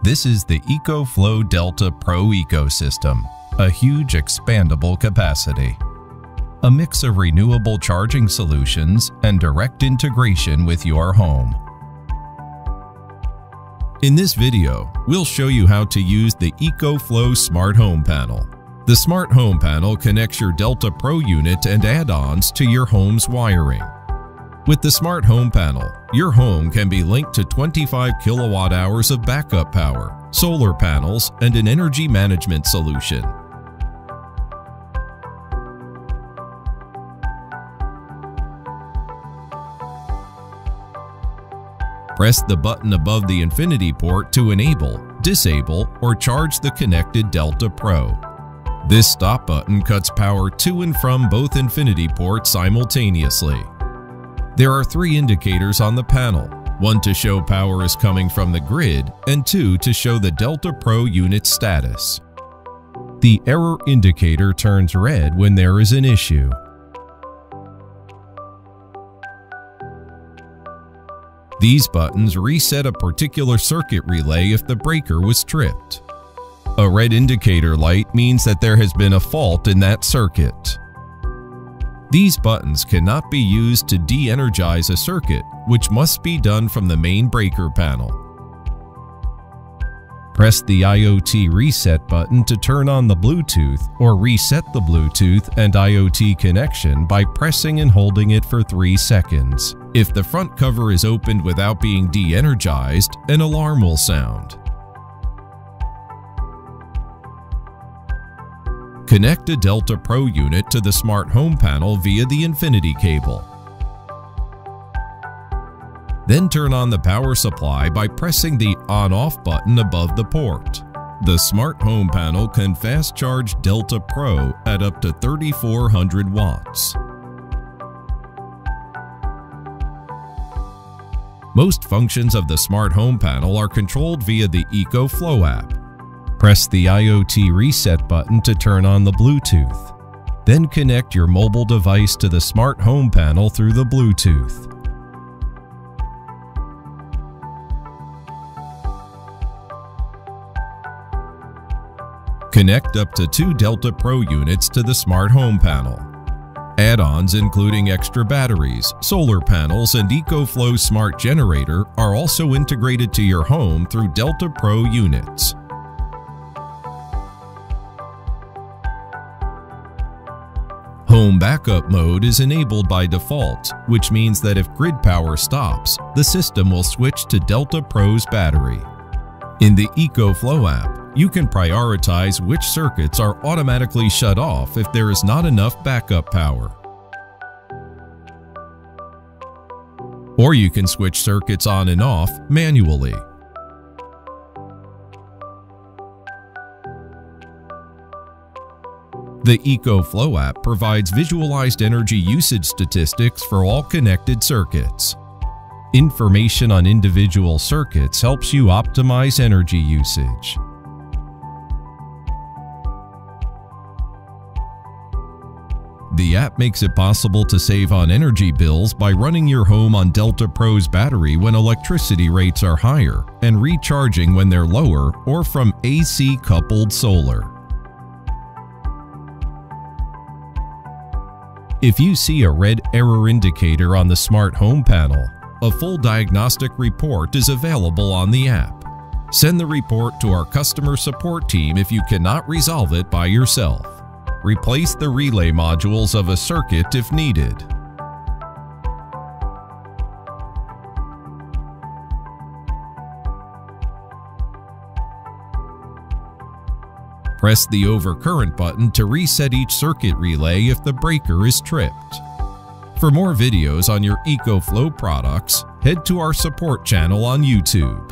This is the EcoFlow Delta Pro ecosystem, a huge expandable capacity. A mix of renewable charging solutions and direct integration with your home. In this video, we'll show you how to use the EcoFlow Smart Home Panel. The Smart Home Panel connects your Delta Pro unit and add-ons to your home's wiring. With the Smart Home Panel, your home can be linked to 25 kilowatt-hours of backup power, solar panels, and an energy management solution. Press the button above the Infinity port to enable, disable, or charge the connected Delta Pro. This stop button cuts power to and from both Infinity ports simultaneously. There are 3 indicators on the panel, 1 to show power is coming from the grid and 2 to show the Delta Pro unit status. The error indicator turns red when there is an issue. These buttons reset a particular circuit relay if the breaker was tripped. A red indicator light means that there has been a fault in that circuit. These buttons cannot be used to de-energize a circuit, which must be done from the main breaker panel. Press the IoT reset button to turn on the Bluetooth or reset the Bluetooth and IoT connection by pressing and holding it for 3 seconds. If the front cover is opened without being de-energized, an alarm will sound. Connect a Delta Pro unit to the Smart Home Panel via the Infinity cable. Then turn on the power supply by pressing the On/Off button above the port. The Smart Home Panel can fast charge Delta Pro at up to 3,400 watts. Most functions of the Smart Home Panel are controlled via the EcoFlow app. Press the IoT reset button to turn on the Bluetooth. Then connect your mobile device to the Smart Home Panel through the Bluetooth. Connect up to 2 Delta Pro units to the Smart Home Panel. Add-ons including extra batteries, solar panels, and EcoFlow Smart Generator are also integrated to your home through Delta Pro units. Home backup mode is enabled by default, which means that if grid power stops, the system will switch to Delta Pro's battery. In the EcoFlow app, you can prioritize which circuits are automatically shut off if there is not enough backup power. Or you can switch circuits on and off manually. The EcoFlow app provides visualized energy usage statistics for all connected circuits. Information on individual circuits helps you optimize energy usage. The app makes it possible to save on energy bills by running your home on Delta Pro's battery when electricity rates are higher and recharging when they're lower, or from AC coupled solar. If you see a red error indicator on the Smart Home Panel, a full diagnostic report is available on the app. Send the report to our customer support team if you cannot resolve it by yourself. Replace the relay modules of a circuit if needed. Press the overcurrent button to reset each circuit relay if the breaker is tripped. For more videos on your EcoFlow products, head to our support channel on YouTube.